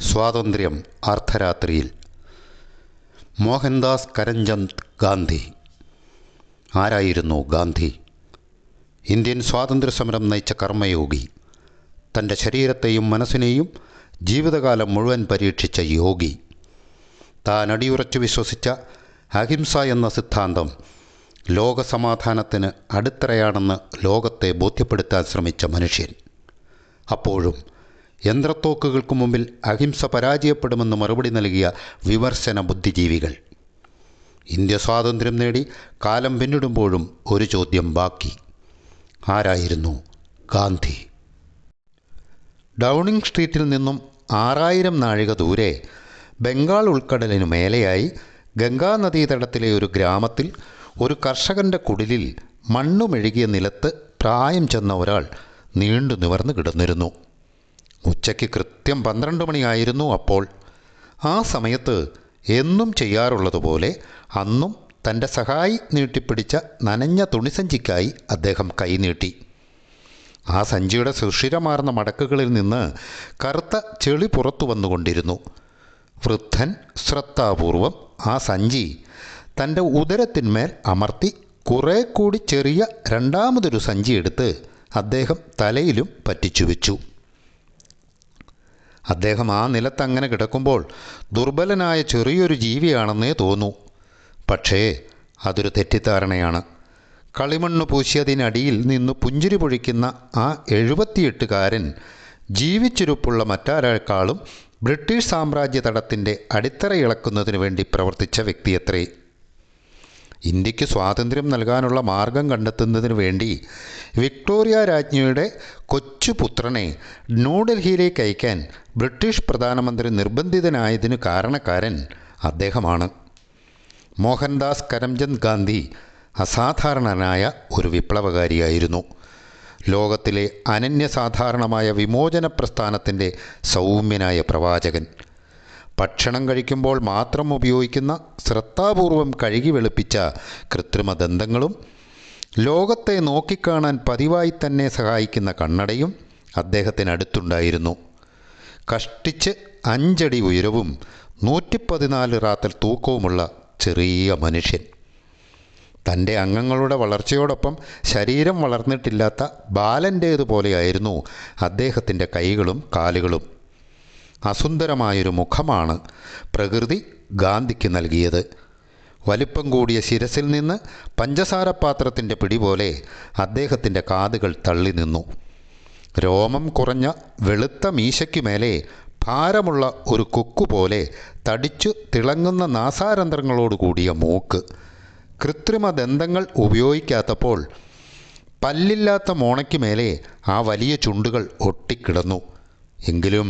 സ്വാതന്ത്ര്യം അർദ്ധരാത്രിയിൽ. മോഹൻദാസ് കരംചന്ദ് ഗാന്ധി. ആരായിരുന്നു ഗാന്ധി? ഇന്ത്യൻ സ്വാതന്ത്ര്യസമരം നയിച്ച കർമ്മയോഗി. തൻ്റെ ശരീരത്തെയും മനസ്സിനെയും ജീവിതകാലം മുഴുവൻ പരീക്ഷിച്ച യോഗി. താൻ അടിയുറച്ചു വിശ്വസിച്ച അഹിംസ എന്ന സിദ്ധാന്തം ലോകസമാധാനത്തിന് അടിത്തറയാണെന്ന് ലോകത്തെ ബോധ്യപ്പെടുത്താൻ ശ്രമിച്ച മനുഷ്യൻ. അപ്പോഴും യന്ത്രത്തോക്കുകൾക്ക് മുമ്പിൽ അഹിംസ പരാജയപ്പെടുമെന്ന് മറുപടി നൽകിയ വിമർശന ബുദ്ധിജീവികൾ. ഇന്ത്യ സ്വാതന്ത്ര്യം നേടി കാലം പിന്നിടുമ്പോഴും ഒരു ചോദ്യം ബാക്കി: ആരായിരുന്നു ഗാന്ധി? ഡൗണിംഗ് സ്ട്രീറ്റിൽ നിന്നും 6000 നാഴിക ദൂരെ ബംഗാൾ ഉൾക്കടലിനു മേലെയായി ഗംഗാനദീതടത്തിലെ ഒരു ഗ്രാമത്തിൽ ഒരു കർഷകൻ്റെ കുടിലിൽ മണ്ണുമെഴുകിയ നിലത്ത് പ്രായം ചെന്ന ഒരാൾ നീണ്ടു നിവർന്നു കിടന്നിരുന്നു. ഉച്ചയ്ക്ക് കൃത്യം 12 മണിയായിരുന്നു അപ്പോൾ. ആ സമയത്ത് എന്നും ചെയ്യാറുള്ളതുപോലെ അന്നും തൻ്റെ സഹായി നീട്ടിപ്പിടിച്ച നനഞ്ഞ തുണിസഞ്ചിക്കായി അദ്ദേഹം കൈനീട്ടി. ആ സഞ്ചിയുടെ സുഷിരമാർന്ന മടക്കുകളിൽ നിന്ന് കറുത്ത ചെളി പുറത്തു വന്നുകൊണ്ടിരുന്നു. വൃദ്ധൻ ശ്രദ്ധാപൂർവം ആ സഞ്ചി തൻ്റെ ഉദരത്തിന്മേൽ അമർത്തി കുറേ കൂടി ചെറിയ രണ്ടാമതൊരു സഞ്ചി എടുത്ത് അദ്ദേഹം തലയിലും പറ്റിച്ചു വെച്ചു. അദ്ദേഹം ആ നിലത്തങ്ങനെ കിടക്കുമ്പോൾ ദുർബലനായ ചെറിയൊരു ജീവിയാണെന്നേ തോന്നൂ. പക്ഷേ അതൊരു തെറ്റിദ്ധാരണയാണ്. കളിമണ്ണ് പൂശിയതിനടിയിൽ നിന്ന് പുഞ്ചിരി പൊഴിക്കുന്ന ആ 78കാരൻ ജീവിച്ചിരുപ്പുള്ള മറ്റാരേക്കാളും ബ്രിട്ടീഷ് സാമ്രാജ്യ തടത്തിൻ്റെ അടിത്തറ ഇളക്കുന്നതിന് വേണ്ടി പ്രവർത്തിച്ച വ്യക്തിയത്രേ. ഇന്ത്യക്ക് സ്വാതന്ത്ര്യം നൽകാനുള്ള മാർഗം കണ്ടെത്തുന്നതിന് വേണ്ടി വിക്ടോറിയ രാജ്ഞിയുടെ കൊച്ചുപുത്രനെ ന്യൂഡൽഹിയിലേക്ക് അയക്കാൻ ബ്രിട്ടീഷ് പ്രധാനമന്ത്രി നിർബന്ധിതനായതിന് കാരണക്കാരൻ അദ്ദേഹമാണ്. മോഹൻദാസ് കരംചന്ദ് ഗാന്ധി അസാധാരണനായ ഒരു വിപ്ലവകാരിയായിരുന്നു. ലോകത്തിലെ അനന്യസാധാരണമായ വിമോചന പ്രസ്ഥാനത്തിൻ്റെ സൗമ്യനായ പ്രവാചകൻ. ഭക്ഷണം കഴിക്കുമ്പോൾ മാത്രം ഉപയോഗിക്കുന്ന ശ്രദ്ധാപൂർവം കഴുകി വെളുപ്പിച്ച കൃത്രിമ ദന്തങ്ങളും ലോകത്തെ നോക്കിക്കാണാൻ പതിവായി തന്നെ സഹായിക്കുന്ന കണ്ണടയും അദ്ദേഹത്തിനടുത്തുണ്ടായിരുന്നു. കഷ്ടിച്ച് 5 അടി ഉയരവും 114 റാത്തൽ തൂക്കവുമുള്ള ചെറിയ മനുഷ്യൻ. തൻ്റെ അംഗങ്ങളുടെ വളർച്ചയോടൊപ്പം ശരീരം വളർന്നിട്ടില്ലാത്ത ബാലൻ്റേതുപോലെയായിരുന്നു അദ്ദേഹത്തിൻ്റെ കൈകളും കാലുകളും. അസുന്ദരമായൊരു മുഖമാണ് പ്രകൃതി ഗാന്ധിക്ക് നൽകിയത്. വലിപ്പം കൂടിയ ശിരസിൽ നിന്ന് പഞ്ചസാരപാത്രത്തിൻ്റെ പിടി പോലെ അദ്ദേഹത്തിൻ്റെ കാതുകൾ തള്ളി നിന്നു. രോമം കുറഞ്ഞ വെളുത്ത മീശയ്ക്കുമേലെ ഭാരമുള്ള ഒരു കൊക്കുപോലെ തടിച്ചു തിളങ്ങുന്ന നാസാരന്ധ്രങ്ങളോടുകൂടിയ മൂക്ക്. കൃത്രിമ ദന്തങ്ങൾ ഉപയോഗിക്കാത്തപ്പോൾ പല്ലില്ലാത്ത മോണയ്ക്ക് മേലെ ആ വലിയ ചുണ്ടുകൾ ഒട്ടിക്കിടന്നു. എങ്കിലും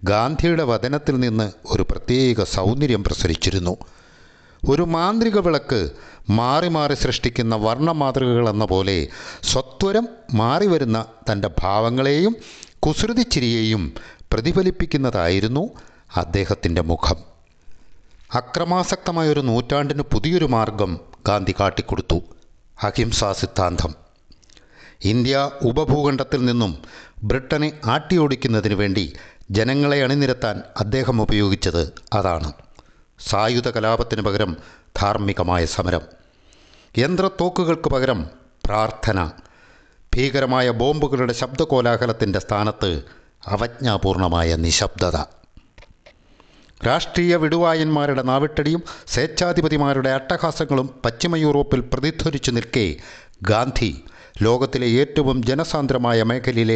ഗാന്ധിയുടെ വദനത്തിൽ നിന്ന് ഒരു പ്രത്യേക സൗന്ദര്യം പ്രസരിച്ചിരുന്നു. ഒരു മാന്ത്രിക വിളക്ക് മാറി മാറി സൃഷ്ടിക്കുന്ന വർണ്ണമാതൃകകളെന്ന പോലെ സ്വത്വരം മാറിവരുന്ന തൻ്റെ ഭാവങ്ങളെയും കുസൃതിച്ചിരിയെയും പ്രതിഫലിപ്പിക്കുന്നതായിരുന്നു അദ്ദേഹത്തിൻ്റെ മുഖം. അക്രമാസക്തമായൊരു നൂറ്റാണ്ടിന് പുതിയൊരു മാർഗം ഗാന്ധി കാട്ടിക്കൊടുത്തു: അഹിംസാ സിദ്ധാന്തം. ഇന്ത്യ ഉപഭൂഖണ്ഡത്തിൽ നിന്നും ബ്രിട്ടനെ ആട്ടിയോടിക്കുന്നതിന് വേണ്ടി ജനങ്ങളെ അണിനിരത്താൻ അദ്ദേഹം ഉപയോഗിച്ചത് അതാണ്. സായുധ കലാപത്തിന് പകരം ധാർമ്മികമായ സമരം, യന്ത്രത്തോക്കുകൾക്ക് പകരം പ്രാർത്ഥന, ഭീകരമായ ബോംബുകളുടെ ശബ്ദകോലാഹലത്തിൻ്റെ സ്ഥാനത്ത് അവജ്ഞാപൂർണമായ നിശബ്ദത. രാഷ്ട്രീയ വിടുവായന്മാരുടെ നാവിട്ടടിയും സ്വേച്ഛാധിപതിമാരുടെ അട്ടഹാസങ്ങളും പശ്ചിമ യൂറോപ്പിൽ പ്രതിധ്വനിച്ചു നിൽക്കെ ഗാന്ധി ലോകത്തിലെ ഏറ്റവും ജനസാന്ദ്രമായ മേഖലയിലെ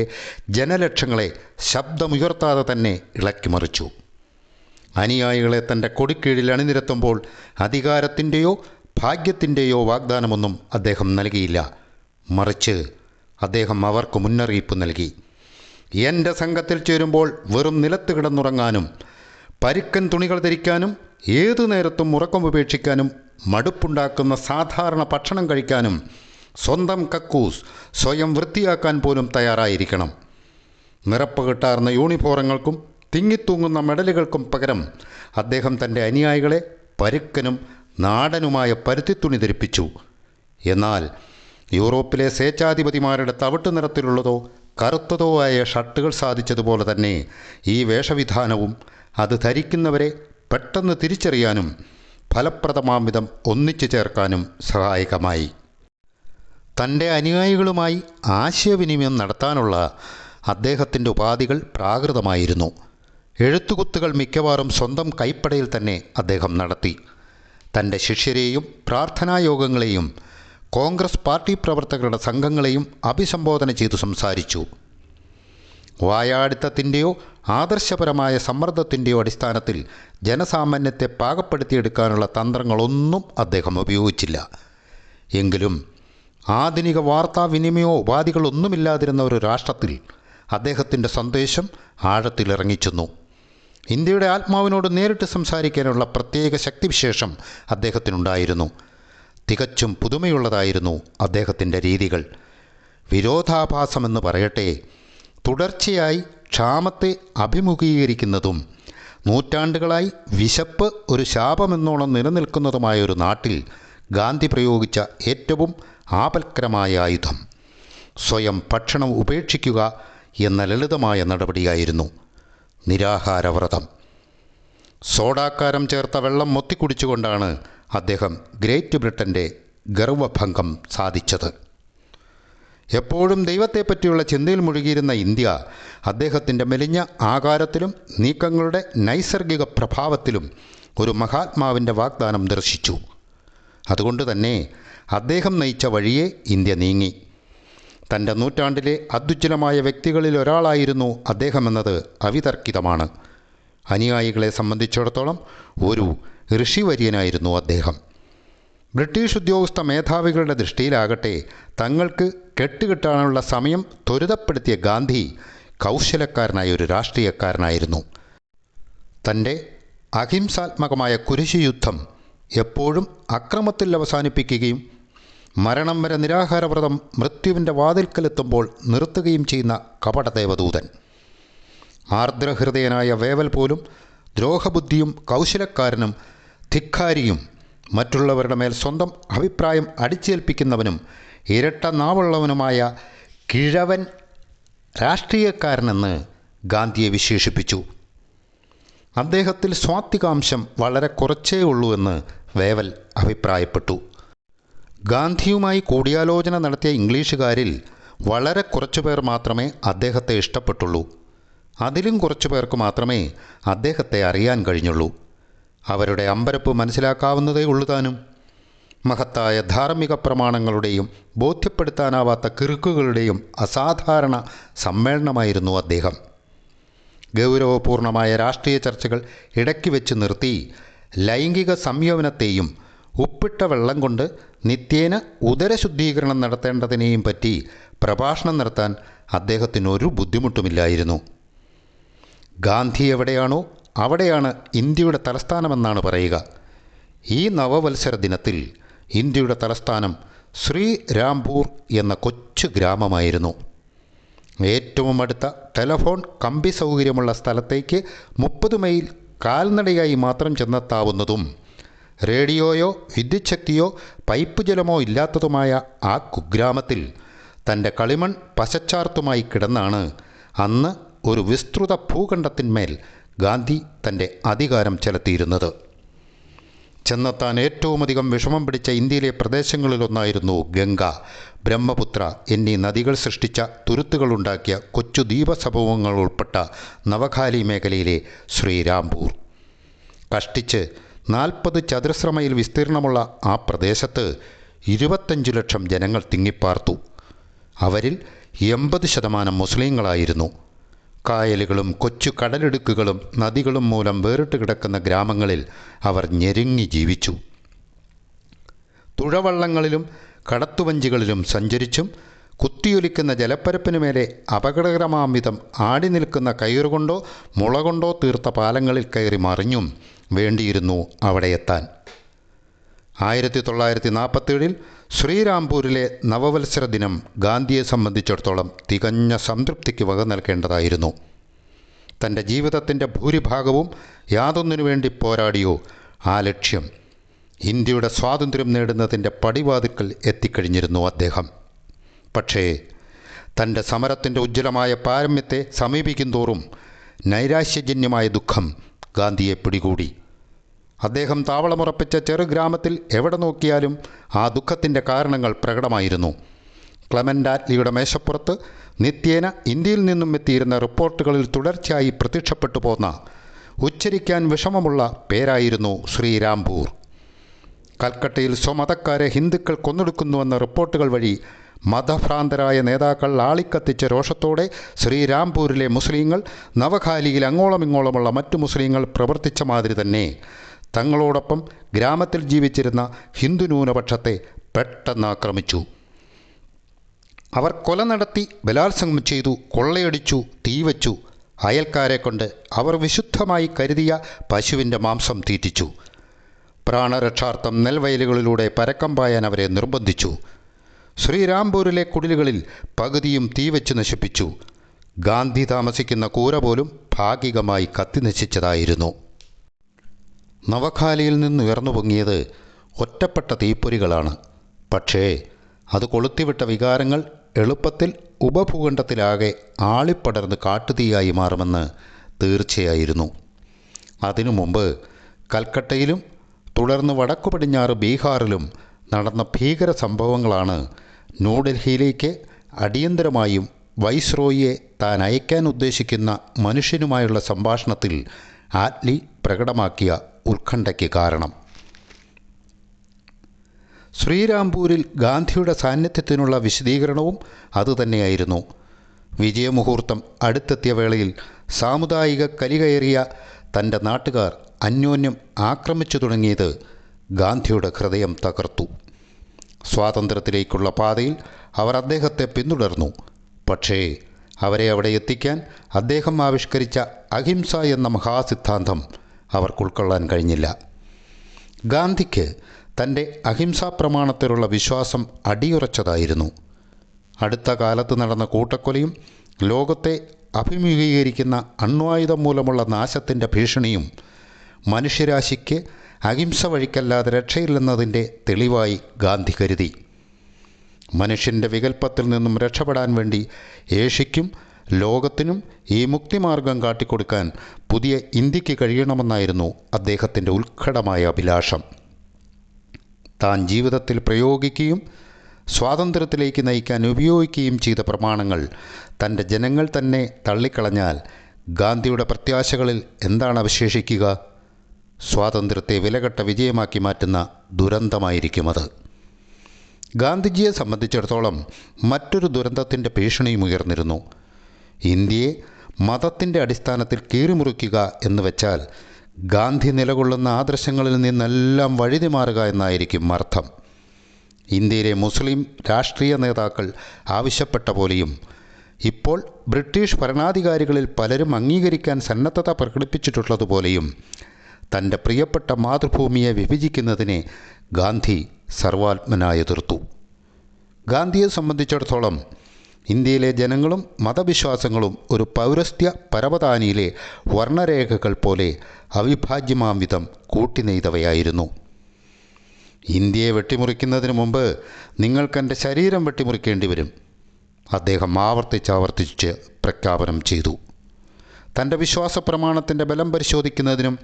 ജനലക്ഷങ്ങളെ ശബ്ദമുയർത്താതെ തന്നെ ഇളക്കിമറിച്ചു. അനുയായികളെ തൻ്റെ കൊടിക്കീഴിൽ അണിനിരത്തുമ്പോൾ അധികാരത്തിൻ്റെയോ ഭാഗ്യത്തിൻ്റെയോ വാഗ്ദാനമൊന്നും അദ്ദേഹം നൽകിയില്ല. മറിച്ച് അദ്ദേഹം അവർക്ക് മുന്നറിയിപ്പ് നൽകി: എൻ്റെ സംഘത്തിൽ ചേരുമ്പോൾ വെറും നിലത്ത് കിടന്നുറങ്ങാനും പരുക്കൻ തുണികൾ ധരിക്കാനും ഏതു നേരത്തും ഉറക്കമുപേക്ഷിക്കാനും മടുപ്പുണ്ടാക്കുന്ന സാധാരണ ഭക്ഷണം കഴിക്കാനും സ്വന്തം കക്കൂസ് സ്വയം വൃത്തിയാക്കാൻ പോലും തയ്യാറായിരിക്കണം. നിറപ്പ് കിട്ടാർന്ന യൂണിഫോറങ്ങൾക്കും തിങ്ങിത്തൂങ്ങുന്ന മെഡലുകൾക്കും പകരം അദ്ദേഹം തൻ്റെ അനുയായികളെ പരുക്കനും നാടനുമായ പരുത്തിത്തുണി ധരിപ്പിച്ചു. എന്നാൽ യൂറോപ്പിലെ സ്വേച്ഛാധിപതിമാരുടെ തവിട്ട് നിറത്തിലുള്ളതോ കറുത്തതോ ആയ ഷർട്ടുകൾ സാധിച്ചതുപോലെ തന്നെ ഈ വേഷവിധാനവും അത് ധരിക്കുന്നവരെ പെട്ടെന്ന് തിരിച്ചറിയാനും ഫലപ്രദമാം വിധം ഒന്നിച്ചു ചേർക്കാനും സഹായകമായി. തൻ്റെ അനുയായികളുമായി ആശയവിനിമയം നടത്താനുള്ള അദ്ദേഹത്തിൻ്റെ ഉപാധികൾ പ്രാകൃതമായിരുന്നു. എഴുത്തുകുത്തുകൾ മിക്കവാറും സ്വന്തം കൈപ്പടയിൽ തന്നെ അദ്ദേഹം നടത്തി. തൻ്റെ ശിഷ്യരെയും പ്രാർത്ഥനായോഗങ്ങളെയും കോൺഗ്രസ് പാർട്ടി പ്രവർത്തകരുടെ സംഘങ്ങളെയും അഭിസംബോധന ചെയ്തു സംസാരിച്ചു. വായാടിത്തത്തിൻ്റെയോ ആദർശപരമായ സമ്മർദ്ദത്തിൻ്റെയോ അടിസ്ഥാനത്തിൽ ജനസാമാന്യത്തെ പാകപ്പെടുത്തിയെടുക്കാനുള്ള തന്ത്രങ്ങളൊന്നും അദ്ദേഹം ഉപയോഗിച്ചില്ല. എങ്കിലും ആധുനിക വാർത്താവിനിമയോ ഉപാധികളൊന്നുമില്ലാതിരുന്ന ഒരു രാഷ്ട്രത്തിൽ അദ്ദേഹത്തിൻ്റെ സന്ദേശം ആഴത്തിലിറങ്ങിച്ചെന്നു. ഇന്ത്യയുടെ ആത്മാവിനോട് നേരിട്ട് സംസാരിക്കാനുള്ള പ്രത്യേക ശക്തിവിശേഷം അദ്ദേഹത്തിനുണ്ടായിരുന്നു. തികച്ചും പുതുമയുള്ളതായിരുന്നു അദ്ദേഹത്തിൻ്റെ രീതികൾ. വിരോധാഭാസമെന്ന് പറയട്ടെ, തുടർച്ചയായി ക്ഷാമത്തെ അഭിമുഖീകരിക്കുന്നതും നൂറ്റാണ്ടുകളായി വിശപ്പ് ഒരു ശാപമെന്നോണം നിലനിൽക്കുന്നതുമായ ഒരു നാട്ടിൽ ഗാന്ധി പ്രയോഗിച്ച ഏറ്റവും ആപൽക്കരമായ ആയുധം സ്വയം ഭക്ഷണം ഉപേക്ഷിക്കുക എന്ന ലളിതമായ നടപടിയായിരുന്നു നിരാഹാരവ്രതം. സോഡാക്കാരം ചേർത്ത വെള്ളം മൊത്തിക്കുടിച്ചുകൊണ്ടാണ് അദ്ദേഹം ഗ്രേറ്റ് ബ്രിട്ടൻ്റെ ഗർവഭംഗം സാധിച്ചത്. എപ്പോഴും ദൈവത്തെപ്പറ്റിയുള്ള ചിന്തയിൽ മുഴുകിയിരുന്ന ഇന്ത്യ അദ്ദേഹത്തിൻ്റെ മെലിഞ്ഞ ആകാരത്തിലും നീക്കങ്ങളുടെ നൈസർഗിക പ്രഭാവത്തിലും ഒരു മഹാത്മാവിൻ്റെ വാഗ്ദാനം ദർശിച്ചു. അതുകൊണ്ട് തന്നെ അദ്ദേഹം നയിച്ച വഴിയെ ഇന്ത്യ നീങ്ങി. തൻ്റെ നൂറ്റാണ്ടിലെ അത്യുജ്വലമായ വ്യക്തികളിൽ ഒരാളായിരുന്നു അദ്ദേഹമെന്നത് അവിതർക്കിതമാണ്. അനുയായികളെ സംബന്ധിച്ചിടത്തോളം ഒരു ഋഷിവര്യനായിരുന്നു അദ്ദേഹം. ബ്രിട്ടീഷ് ഉദ്യോഗസ്ഥ മേധാവികളുടെ ദൃഷ്ടിയിലാകട്ടെ തങ്ങൾക്ക് കെട്ടുകിട്ടാനുള്ള സമയം ത്വരിതപ്പെടുത്തിയ ഗാന്ധി കൗശലക്കാരനായ ഒരു രാഷ്ട്രീയക്കാരനായിരുന്നു. തൻ്റെ അഹിംസാത്മകമായ കുരിശുയുദ്ധം എപ്പോഴും അക്രമത്തിൽ അവസാനിപ്പിക്കുകയും മരണം വരെ നിരാഹാരവ്രതം മൃത്യുവിൻ്റെ വാതിൽക്കലെത്തുമ്പോൾ നിർത്തുകയും ചെയ്യുന്ന കപടദേവദൂതൻ. ആർദ്രഹൃദയനായ വേവൽ പോലും ദ്രോഹബുദ്ധിയും കൗശലക്കാരനും ധിക്കാരിയും മറ്റുള്ളവരുടെ മേൽ സ്വന്തം അഭിപ്രായം അടിച്ചേൽപ്പിക്കുന്നവനും ഇരട്ട നാവുള്ളവനുമായ കിഴവൻ രാഷ്ട്രീയക്കാരനെന്ന് ഗാന്ധിയെ വിശേഷിപ്പിച്ചു. അദ്ദേഹത്തിൽ സ്വാത്വികാംശം വളരെ കുറച്ചേ ഉള്ളൂ എന്ന് വേവൽ അഭിപ്രായപ്പെട്ടു. ഗാന്ധിയുമായി കൂടിയാലോചന നടത്തിയ ഇംഗ്ലീഷുകാരിൽ വളരെ കുറച്ചുപേർ മാത്രമേ അദ്ദേഹത്തെ ഇഷ്ടപ്പെട്ടുള്ളൂ. അതിലും കുറച്ചു പേർക്ക് മാത്രമേ അദ്ദേഹത്തെ അറിയാൻ കഴിഞ്ഞുള്ളൂ. അവരുടെ അമ്പരപ്പ് മനസ്സിലാക്കാവുന്നതേ ഉള്ളൂ താനും. മഹത്തായ ധാർമ്മിക പ്രമാണങ്ങളുടെയും ബോധ്യപ്പെടുത്താനാവാത്ത കിറുക്കുകളുടെയും അസാധാരണ സമ്മേളനമായിരുന്നു അദ്ദേഹം. ഗൗരവപൂർണമായ രാഷ്ട്രീയ ചർച്ചകൾ ഇടയ്ക്ക് വെച്ച് നിർത്തി ലൈംഗിക സംയമനത്തെയും ഉപ്പിട്ട വെള്ളം കൊണ്ട് നിത്യേന ഉദരശുദ്ധീകരണം നടത്തേണ്ടതിനെയും പറ്റി പ്രഭാഷണം നടത്താൻ അദ്ദേഹത്തിനൊരു ബുദ്ധിമുട്ടുമില്ലായിരുന്നു. ഗാന്ധി എവിടെയാണോ അവിടെയാണ് ഇന്ത്യയുടെ തലസ്ഥാനമെന്നാണ് പറയുക. ഈ നവവത്സര ദിനത്തിൽ ഇന്ത്യയുടെ തലസ്ഥാനം ശ്രീരാംപൂർ എന്ന കൊച്ചു ഗ്രാമമായിരുന്നു. ഏറ്റവും അടുത്ത ടെലഫോൺ കമ്പി സൗകര്യമുള്ള സ്ഥലത്തേക്ക് 30 മൈൽ കാൽനടയായി മാത്രം ചെന്നെത്താവുന്നതും റേഡിയോയോ വിദ്യുച്ഛക്തിയോ പൈപ്പ് ജലമോ ഇല്ലാത്തതുമായ ആ കുഗ്രാമത്തിൽ തൻ്റെ കളിമൺ പശച്ചാർത്തുമായി കിടന്നാണ് അന്ന് ഒരു വിസ്തൃത ഭൂഖണ്ഡത്തിന്മേൽ ഗാന്ധി തൻ്റെ അധികാരം ചെലുത്തിയിരുന്നത്. ചെന്നെത്താൻ ഏറ്റവുമധികം വിഷമം പിടിച്ച ഇന്ത്യയിലെ പ്രദേശങ്ങളിലൊന്നായിരുന്നു ഗംഗ, ബ്രഹ്മപുത്ര എന്നീ നദികൾ സൃഷ്ടിച്ച തുരുത്തുകളുണ്ടാക്കിയ കൊച്ചു ദ്വീപസമൂഹങ്ങൾ ഉൾപ്പെട്ട നവഖാലി മേഖലയിലെ ശ്രീരാംപൂർ. കഷ്ടിച്ച് 40 ചതുരശ്ര മൈൽ വിസ്തീർണമുള്ള ആ പ്രദേശത്ത് 25 ലക്ഷം ജനങ്ങൾ തിങ്ങിപ്പാർത്തു. അവരിൽ 80% മുസ്ലിങ്ങളായിരുന്നു. കായലുകളും കൊച്ചു കടലിടുക്കുകളും നദികളും മൂലം വേറിട്ട് കിടക്കുന്ന ഗ്രാമങ്ങളിൽ അവർ ഞെരുങ്ങി ജീവിച്ചു. തുഴവള്ളങ്ങളിലും കടത്തുവഞ്ചികളിലും സഞ്ചരിച്ചും കുത്തിയൊലിക്കുന്ന ജലപ്പരപ്പിനു മേലെ അപകടകരമാം വിധം ആടി നിൽക്കുന്ന കയറുകൊണ്ടോ മുള കൊണ്ടോ തീർത്ത പാലങ്ങളിൽ കയറി മറിഞ്ഞും വേണ്ടിയിരുന്നു അവിടെ എത്താൻ. 1947 ശ്രീരാംപൂരിലെ നവവത്സര ദിനം ഗാന്ധിയെ സംബന്ധിച്ചിടത്തോളം തികഞ്ഞ സംതൃപ്തിക്ക് വക നൽകേണ്ടതായിരുന്നു. തൻ്റെ ജീവിതത്തിൻ്റെ ഭൂരിഭാഗവും യാതൊന്നിനു വേണ്ടി പോരാടിയോ ആ ലക്ഷ്യം ഇന്ത്യയുടെ സ്വാതന്ത്ര്യം നേടുന്നതിൻ്റെ പടിവാതിൽക്കൽ എത്തിക്കഴിഞ്ഞിരുന്നു അദ്ദേഹം. പക്ഷേ തൻ്റെ സമരത്തിൻ്റെ ഉജ്ജ്വലമായ പാരമ്യത്തെ സമീപിക്കും തോറും നൈരാശ്യജന്യമായ ദുഃഖം ഗാന്ധിയെ പിടികൂടി. അദ്ദേഹം താവളമുറപ്പിച്ച ചെറുഗ്രാമത്തിൽ എവിടെ നോക്കിയാലും ആ ദുഃഖത്തിൻ്റെ കാരണങ്ങൾ പ്രകടമായിരുന്നു. ക്ലെമൻ്റ് ആറ്റ്ലിയുടെ മേശപ്പുറത്ത് നിത്യേന ഇന്ത്യയിൽ നിന്നും എത്തിയിരുന്ന റിപ്പോർട്ടുകളിൽ തുടർച്ചയായി പ്രത്യക്ഷപ്പെട്ടു പോന്ന ഉച്ചരിക്കാൻ വിഷമമുള്ള പേരായിരുന്നു ശ്രീരാംപൂർ. കൽക്കട്ടയിൽ സ്വമതക്കാരെ ഹിന്ദുക്കൾ കൊന്നൊടുക്കുന്നുവെന്ന റിപ്പോർട്ടുകൾ വഴി മതഭ്രാന്തരായ നേതാക്കൾ ആളിക്കത്തിച്ച രോഷത്തോടെ ശ്രീരാംപൂരിലെ മുസ്ലിങ്ങൾ നവഖാലിയിൽ അങ്ങോളമിങ്ങോളമുള്ള മറ്റു മുസ്ലിങ്ങൾ പ്രവർത്തിച്ച മാതിരി തന്നെ തങ്ങളോടൊപ്പം ഗ്രാമത്തിൽ ജീവിച്ചിരുന്ന ഹിന്ദു ന്യൂനപക്ഷത്തെ പെട്ടെന്ന് ആക്രമിച്ചു. അവർ കൊല നടത്തി, ബലാത്സംഗം ചെയ്തു, കൊള്ളയടിച്ചു, തീവച്ചു. അയൽക്കാരെ കൊണ്ട് അവർ വിശുദ്ധമായി കരുതിയ പശുവിൻ്റെ മാംസം തീറ്റിച്ചു. പ്രാണരക്ഷാർത്ഥം നെൽവയലുകളിലൂടെ പരക്കം പായാൻ അവരെ നിർബന്ധിച്ചു. ശ്രീരാംപൂരിലെ കുടിലുകളിൽ പകുതിയും തീവച്ച് നശിപ്പിച്ചു. ഗാന്ധി താമസിക്കുന്ന കൂര പോലും ഭാഗികമായി കത്തിനശിച്ചതായിരുന്നു. നവഖാലിയിൽ നിന്നുയർന്നു പൊങ്ങിയത് ഒറ്റപ്പെട്ട തീപ്പൊരികളാണ്. പക്ഷേ അത് കൊളുത്തിവിട്ട വികാരങ്ങൾ എളുപ്പത്തിൽ ഉപഭൂഖണ്ഡത്തിലാകെ ആളിപ്പടർന്ന് കാട്ടുതീയായി മാറുമെന്ന് തീർച്ചയായിരുന്നു. അതിനു മുമ്പ് കൽക്കട്ടയിലും തുടർന്ന് വടക്കു പടിഞ്ഞാറ് ബീഹാറിലും നടന്ന ഭീകര സംഭവങ്ങളാണ് ന്യൂഡൽഹിയിലേക്ക് അടിയന്തരമായും വൈസ്രോയിയെ താൻ അയക്കാൻ ഉദ്ദേശിക്കുന്ന മനുഷ്യനുമായുള്ള സംഭാഷണത്തിൽ ആറ്റ്ലി പ്രകടമാക്കിയ ഉത്കണ്ഠയ്ക്ക് കാരണം. ശ്രീരാംപൂരിൽ ഗാന്ധിയുടെ സാന്നിധ്യത്തിനുള്ള വിശദീകരണവും അതുതന്നെയായിരുന്നു. വിജയമുഹൂർത്തം അടുത്തെത്തിയ വേളയിൽ സാമുദായിക കലികയറിയ തൻ്റെ നാട്ടുകാർ അന്യോന്യം ആക്രമിച്ചു തുടങ്ങിയത് ഗാന്ധിയുടെ ഹൃദയം തകർത്തു. സ്വാതന്ത്ര്യത്തിലേക്കുള്ള പാതയിൽ അവർ അദ്ദേഹത്തെ പിന്തുടർന്നു. പക്ഷേ അവരെ അവിടെ എത്തിക്കാൻ അദ്ദേഹം ആവിഷ്കരിച്ച അഹിംസ എന്ന മഹാസിദ്ധാന്തം അവർക്ക് ഉൾക്കൊള്ളാൻ കഴിഞ്ഞില്ല. ഗാന്ധിക്ക് തൻ്റെ അഹിംസാ പ്രമാണത്തിലുള്ള വിശ്വാസം അടിയുറച്ചതായിരുന്നു. അടുത്ത കാലത്ത് നടന്ന കൂട്ടക്കൊലയും ലോകത്തെ അഭിമുഖീകരിക്കുന്ന അണ്വായുധം മൂലമുള്ള നാശത്തിൻ്റെ ഭീഷണിയും മനുഷ്യരാശിക്ക് അഹിംസ വഴിക്കല്ലാതെ രക്ഷയില്ലെന്നതിൻ്റെ തെളിവായി ഗാന്ധി കരുതി. മനുഷ്യൻ്റെ വികല്പത്തിൽ നിന്നും രക്ഷപ്പെടാൻ വേണ്ടി ഏഷ്യയ്ക്കും ലോകത്തിനും ഈ മുക്തിമാർഗം കാട്ടിക്കൊടുക്കാൻ പുതിയ ഇന്ത്യക്ക് കഴിയണമെന്നായിരുന്നു അദ്ദേഹത്തിൻ്റെ ഉത്കടമായ അഭിലാഷം. താൻ ജീവിതത്തിൽ പ്രയോഗിക്കുകയും സ്വാതന്ത്ര്യത്തിലേക്ക് നയിക്കാൻ ഉപയോഗിക്കുകയും ചെയ്ത പ്രമാണങ്ങൾ തൻ്റെ ജനങ്ങൾ തന്നെ തള്ളിക്കളഞ്ഞാൽ ഗാന്ധിയുടെ പ്രത്യാശകളിൽ എന്താണ് അവശേഷിക്കുക? സ്വാതന്ത്ര്യത്തെ വിലകെട്ട വിജയമാക്കി മാറ്റുന്ന ദുരന്തമായിരിക്കും അത്. ഗാന്ധിജിയെ സംബന്ധിച്ചിടത്തോളം മറ്റൊരു ദുരന്തത്തിൻ്റെ ഭീഷണിയും ഉയർന്നിരുന്നു. ഇന്ത്യയെ മതത്തിൻ്റെ അടിസ്ഥാനത്തിൽ കീറിമുറിക്കുക എന്ന് വെച്ചാൽ ഗാന്ധി നിലകൊള്ളുന്ന ആദർശങ്ങളിൽ നിന്നെല്ലാം വഴുതിമാറുക എന്നായിരിക്കും അർത്ഥം. ഇന്ത്യയിലെ മുസ്ലിം രാഷ്ട്രീയ നേതാക്കൾ ആവശ്യപ്പെട്ട പോലെയും ഇപ്പോൾ ബ്രിട്ടീഷ് ഭരണാധികാരികളിൽ പലരും അംഗീകരിക്കാൻ സന്നദ്ധത പ്രകടിപ്പിച്ചിട്ടുള്ളതുപോലെയും തൻ്റെ പ്രിയപ്പെട്ട മാതൃഭൂമിയെ വിഭജിക്കുന്നതിനെ ഗാന്ധി സർവാത്മന എതിർത്തു. ഗാന്ധിയെ സംബന്ധിച്ചിടത്തോളം ഇന്ത്യയിലെ ജനങ്ങളും മതവിശ്വാസങ്ങളും ഒരു പൗരസ്ത്യ പരവതാനിയിലെ വർണ്ണരേഖകൾ പോലെ അവിഭാജ്യമാം വിധം കൂട്ടിനെയ്തവയായിരുന്നു. ഇന്ത്യയെ വെട്ടിമുറിക്കുന്നതിന് മുമ്പ് നിങ്ങൾക്കെൻ്റെ ശരീരം വെട്ടിമുറിക്കേണ്ടി വരും, അദ്ദേഹം ആവർത്തിച്ചാവർത്തിച്ച് പ്രഖ്യാപനം ചെയ്തു. തൻ്റെ വിശ്വാസ പ്രമാണത്തിൻ്റെ ബലം പരിശോധിക്കുന്നതിനും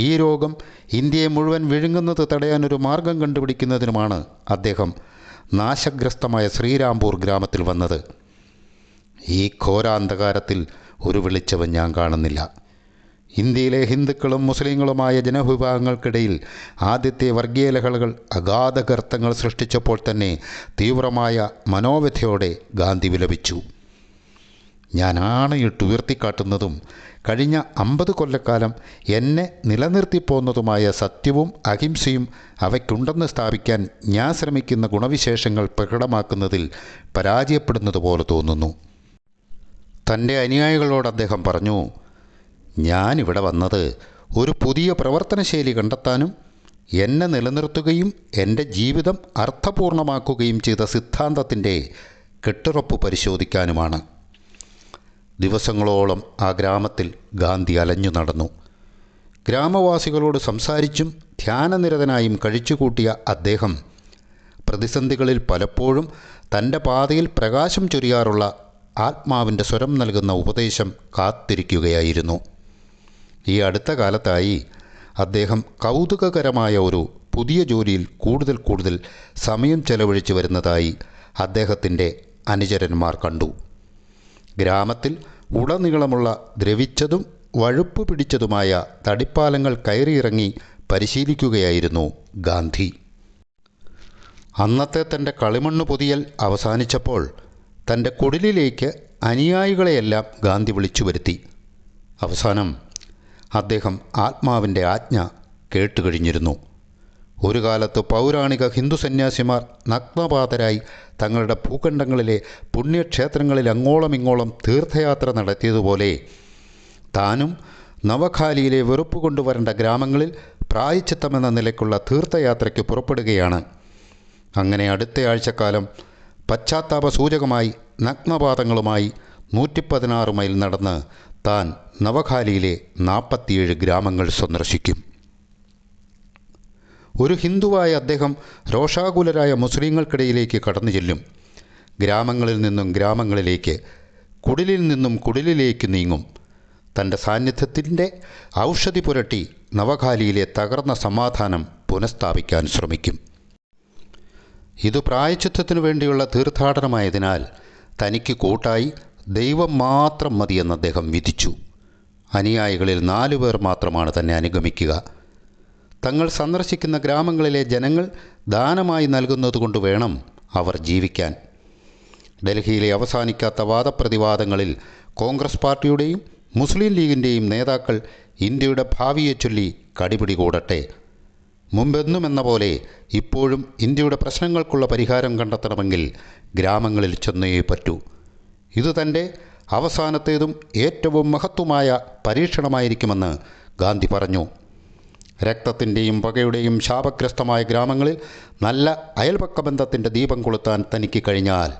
ഈ രോഗം ഇന്ത്യയെ മുഴുവൻ വിഴുങ്ങുന്നത് തടയാനൊരു മാർഗം കണ്ടുപിടിക്കുന്നതിനുമാണ് അദ്ദേഹം നാശഗ്രസ്തമായ ശ്രീരാംപൂർ ഗ്രാമത്തിൽ വന്നത്. ഈ ഘോരാന്ധകാരത്തിൽ ഒരു വെളിച്ചവും ഞാൻ കാണുന്നില്ല. ഇന്ത്യയിലെ ഹിന്ദുക്കളും മുസ്ലിങ്ങളുമായ ജനവിഭാഗങ്ങൾക്കിടയിൽ ആദ്യത്തെ വർഗീയ ലഹളകൾ അഗാധ ഗർത്തങ്ങൾ സൃഷ്ടിച്ചപ്പോൾ തന്നെ തീവ്രമായ മനോവ്യഥയോടെ ഗാന്ധി വിലപിച്ചു. ഞാൻ ആണയിട്ട് ഉയർത്തിക്കാട്ടുന്നതും കഴിഞ്ഞ 50 കൊല്ലക്കാലം എന്നെ നിലനിർത്തിപ്പോന്നതുമായ സത്യവും അഹിംസയും അവയ്ക്കുണ്ടെന്ന് സ്ഥാപിക്കാൻ ഞാൻ ശ്രമിക്കുന്ന ഗുണവിശേഷങ്ങൾ പ്രകടമാക്കുന്നതിൽ പരാജയപ്പെടുന്നത് പോലെ തോന്നുന്നു. തൻ്റെ അനുയായികളോട് അദ്ദേഹം പറഞ്ഞു, ഞാനിവിടെ വന്നത് ഒരു പുതിയ പ്രവർത്തനശൈലി കണ്ടെത്താനും എന്നെ നിലനിർത്തുകയും എൻ്റെ ജീവിതം അർത്ഥപൂർണമാക്കുകയും ചെയ്ത സിദ്ധാന്തത്തിൻ്റെ കെട്ടുറപ്പ് പരിശോധിക്കാനുമാണ്. ദിവസങ്ങളോളം ആ ഗ്രാമത്തിൽ ഗാന്ധി അലഞ്ഞു നടന്നു. ഗ്രാമവാസികളോട് സംസാരിച്ചും ധ്യാനനിരതനായും കഴിച്ചുകൂട്ടിയ അദ്ദേഹം പ്രതിസന്ധികളിൽ പലപ്പോഴും തൻ്റെ പാതയിൽ പ്രകാശം ചൊരിയാറുള്ള ആത്മാവിൻ്റെ സ്വരം നൽകുന്ന ഉപദേശം കാത്തിരിക്കുകയായിരുന്നു. ഈ അടുത്ത കാലത്തായി അദ്ദേഹം കൗതുകകരമായ ഒരു പുതിയ ജോലിയിൽ കൂടുതൽ സമയം ചെലവഴിച്ചു വരുന്നതായി അദ്ദേഹത്തിൻ്റെ അനുചരന്മാർ കണ്ടു. ഗ്രാമത്തിൽ ഉടനീളമുള്ള ദ്രവിച്ചതും വഴുപ്പ് പിടിച്ചതുമായ തടിപ്പാലങ്ങൾ കയറിയിറങ്ങി പരിശീലിക്കുകയായിരുന്നു ഗാന്ധി. അന്നത്തെ തൻ്റെ കളിമണ്ണ് പൊതിയൽ അവസാനിച്ചപ്പോൾ തൻ്റെ കുടിലിലേക്ക് അനുയായികളെയെല്ലാം ഗാന്ധി വിളിച്ചു വരുത്തി. അവസാനം അദ്ദേഹം ആത്മാവിൻ്റെ ആജ്ഞ കേട്ടുകഴിഞ്ഞിരുന്നു. ഒരു കാലത്ത് പൗരാണിക ഹിന്ദു സന്യാസിമാർ നഗ്നപാതരായി തങ്ങളുടെ ഭൂഖണ്ഡങ്ങളിലെ പുണ്യക്ഷേത്രങ്ങളിൽ അങ്ങോളം ഇങ്ങോളം തീർത്ഥയാത്ര നടത്തിയതുപോലെ താനും നവഖാലിയിലെ വെറുപ്പ് കൊണ്ടുവരേണ്ട ഗ്രാമങ്ങളിൽ പ്രായശ്ചിത്തമെന്ന നിലയ്ക്കുള്ള തീർത്ഥയാത്രയ്ക്ക് പുറപ്പെടുകയാണ്. അങ്ങനെ അടുത്ത ആഴ്ചക്കാലം പശ്ചാത്താപ സൂചകമായി നഗ്നപാദങ്ങളുമായി 116 മൈൽ നടന്ന് താൻ നവഖാലിയിലെ 47 ഗ്രാമങ്ങൾ സന്ദർശിക്കും. ഒരു ഹിന്ദുവായ അദ്ദേഹം രോഷാകുലരായ മുസ്ലിങ്ങൾക്കിടയിലേക്ക് കടന്നു ചെല്ലും. ഗ്രാമങ്ങളിൽ നിന്നും ഗ്രാമങ്ങളിലേക്ക്, കുടിലിൽ നിന്നും കുടിലിലേക്ക് നീങ്ങും. തൻ്റെ സാന്നിധ്യത്തിൻ്റെ ഔഷധി പുരട്ടി നവഖാലിയിലെ തകർന്ന സമാധാനം പുനഃസ്ഥാപിക്കാൻ ശ്രമിക്കും. ഇത് പ്രായശ്ചിത്തത്തിനു വേണ്ടിയുള്ള തീർത്ഥാടനമായതിനാൽ തനിക്ക് കൂട്ടായി ദൈവം മാത്രം മതിയെന്ന് അദ്ദേഹം വിധിച്ചു. അനുയായികളിൽ 4 പേർ മാത്രമാണ് തന്നെ അനുഗമിക്കുക. തങ്ങൾ സന്ദർശിക്കുന്ന ഗ്രാമങ്ങളിലെ ജനങ്ങൾ ദാനമായി നൽകുന്നതുകൊണ്ട് വേണം അവർ ജീവിക്കാൻ. ഡൽഹിയിലെ അവസാനിക്കാത്ത വാദപ്രതിവാദങ്ങളിൽ കോൺഗ്രസ് പാർട്ടിയുടെയും മുസ്ലിം ലീഗിൻ്റെയും നേതാക്കൾ ഇന്ത്യയുടെ ഭാവിയെ ചൊല്ലി കടിപിടി കൂടട്ടെ. മുമ്പെന്നുമെന്ന പോലെ ഇപ്പോഴും ഇന്ത്യയുടെ പ്രശ്നങ്ങൾക്കുള്ള പരിഹാരം കണ്ടെത്തണമെങ്കിൽ ഗ്രാമങ്ങളിൽ ചെന്നേ പറ്റൂ. ഇത് തൻ്റെ അവസാനത്തേതും ഏറ്റവും മഹത്വമായ പരീക്ഷണമായിരിക്കുമെന്ന് ഗാന്ധി പറഞ്ഞു. രക്തത്തിൻ്റെയും പകയുടെയും ശാപഗ്രസ്തമായ ഗ്രാമങ്ങളിൽ നല്ല അയൽപക്ക ബന്ധത്തിൻ്റെ ദീപം കൊളുത്താൻ തനിക്ക് കഴിഞ്ഞാൽ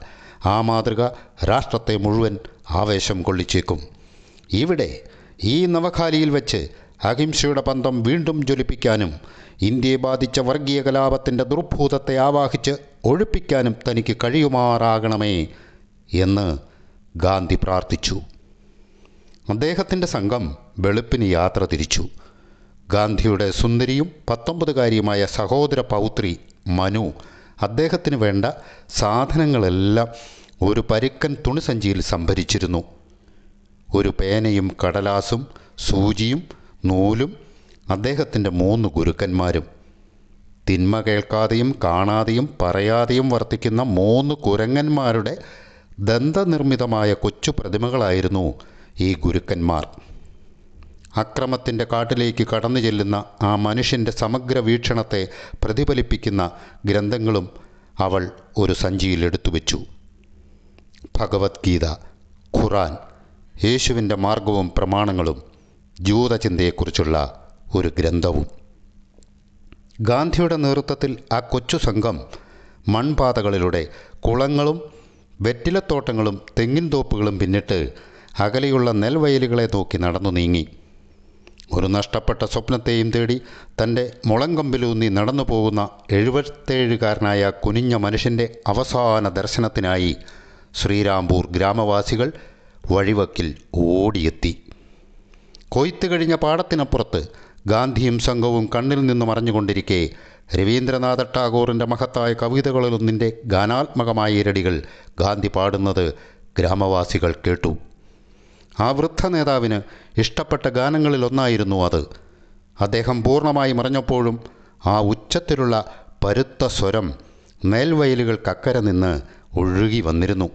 ആ മാതൃക രാഷ്ട്രത്തെ മുഴുവൻ ആവേശം കൊള്ളിച്ചേക്കും. ഇവിടെ ഈ നവഖാലിയിൽ വെച്ച് അഹിംസയുടെ പന്തം വീണ്ടും ജ്വലിപ്പിക്കാനും ഇന്ത്യയെ ബാധിച്ച വർഗീയ കലാപത്തിൻ്റെ ദുർഭൂതത്തെ ആവാഹിച്ച് ഒഴിപ്പിക്കാനും തനിക്ക് കഴിയുമാറാകണമേ എന്ന് ഗാന്ധി പ്രാർത്ഥിച്ചു. അദ്ദേഹത്തിൻ്റെ സംഘം വെളുപ്പിന് യാത്ര തിരിച്ചു. ഗാന്ധിയുടെ സുന്ദരിയും 19കാരിയുമായ സഹോദര പൗത്രി മനു അദ്ദേഹത്തിന് വേണ്ട സാധനങ്ങളെല്ലാം ഒരു പരുക്കൻ തുണിസഞ്ചിയിൽ സംഭരിച്ചിരുന്നു. ഒരു പേനയും കടലാസും സൂചിയും നൂലും അദ്ദേഹത്തിൻ്റെ 3 ഗുരുക്കന്മാരും. തിന്മ കേൾക്കാതെയും കാണാതെയും പറയാതെയും വർത്തിക്കുന്ന 3 കുരങ്ങന്മാരുടെ ദന്തനിർമ്മിതമായ കൊച്ചു പ്രതിമകളായിരുന്നു ഈ ഗുരുക്കന്മാർ. അക്രമത്തിൻ്റെ കാട്ടിലേക്ക് കടന്നു ചെല്ലുന്ന ആ മനുഷ്യൻ്റെ സമഗ്ര വീക്ഷണത്തെ പ്രതിഫലിപ്പിക്കുന്ന ഗ്രന്ഥങ്ങളും അവൾ ഒരു സഞ്ചിയിൽ എടുത്തുവെച്ചു. ഭഗവത്ഗീത, ഖുറാൻ, യേശുവിൻ്റെ മാർഗവും പ്രമാണങ്ങളും, ജൂതചിന്തയെക്കുറിച്ചുള്ള ഒരു ഗ്രന്ഥവും. ഗാന്ധിയുടെ നേതൃത്വത്തിൽ ആ കൊച്ചു സംഘം മൺപാതകളിലൂടെ കുളങ്ങളും വെറ്റിലത്തോട്ടങ്ങളും തെങ്ങിൻ തോപ്പുകളും പിന്നിട്ട് അകലെയുള്ള നെൽവയലുകളെ നോക്കി നടന്നു നീങ്ങി. ഒരു നഷ്ടപ്പെട്ട സ്വപ്നത്തെയും തേടി തൻ്റെ മുളങ്കമ്പിലൂന്നി നടന്നു പോകുന്ന 77കാരനായ കുനിഞ്ഞ മനുഷ്യൻ്റെ അവസാന ദർശനത്തിനായി ശ്രീരാംപൂർ ഗ്രാമവാസികൾ വഴിവക്കിൽ ഓടിയെത്തി. കൊയ്ത്ത് കഴിഞ്ഞ പാടത്തിനപ്പുറത്ത് ഗാന്ധിയും സംഘവും കണ്ണിൽ നിന്ന് മറഞ്ഞുകൊണ്ടിരിക്കെ രവീന്ദ്രനാഥ ടാഗോറിൻ്റെ മഹത്തായ കവിതകളിലൊന്നിൻ്റെ ഗാനാത്മകമായ ഇരടികൾ ഗാന്ധി പാടുന്നത് ഗ്രാമവാസികൾ കേട്ടു. ആ വൃദ്ധ നേതാവിന് ഇഷ്ടപ്പെട്ട ഗാനങ്ങളിലൊന്നായിരുന്നു അത്. അദ്ദേഹം പൂർണ്ണമായി മറഞ്ഞപ്പോഴും ആ ഉച്ചത്തിലുള്ള പരുത്ത സ്വരം നെൽവയലുകൾക്കക്കരെ നിന്ന് ഒഴുകി വന്നിരുന്നു.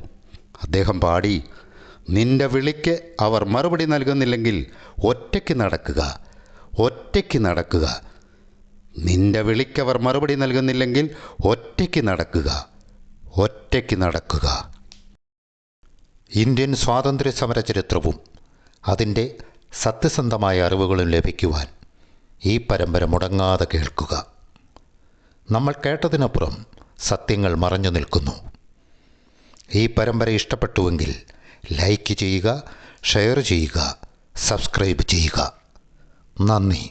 അദ്ദേഹം പാടി: നിന്റെ വിളിക്ക് അവർ മറുപടി നൽകുന്നില്ലെങ്കിൽ ഒറ്റയ്ക്ക് നടക്കുക, ഒറ്റയ്ക്ക് നടക്കുക. നിന്റെ വിളിക്കവർ മറുപടി നൽകുന്നില്ലെങ്കിൽ ഒറ്റയ്ക്ക് നടക്കുക, ഒറ്റയ്ക്ക് നടക്കുക. ഇന്ത്യൻ സ്വാതന്ത്ര്യ സമര ചരിത്രവും അതിൻ്റെ സത്യസന്ധമായ അറിവുകളും ലഭിക്കുവാൻ ഈ പരമ്പര മുടങ്ങാതെ കേൾക്കുക. നമ്മൾ കേട്ടതിനപ്പുറം സത്യങ്ങൾ മറഞ്ഞു നിൽക്കുന്നു. ഈ പരമ്പര ഇഷ്ടപ്പെട്ടുവെങ്കിൽ ലൈക്ക് ചെയ്യുക, ഷെയർ ചെയ്യുക, സബ്സ്ക്രൈബ് ചെയ്യുക. നന്ദി.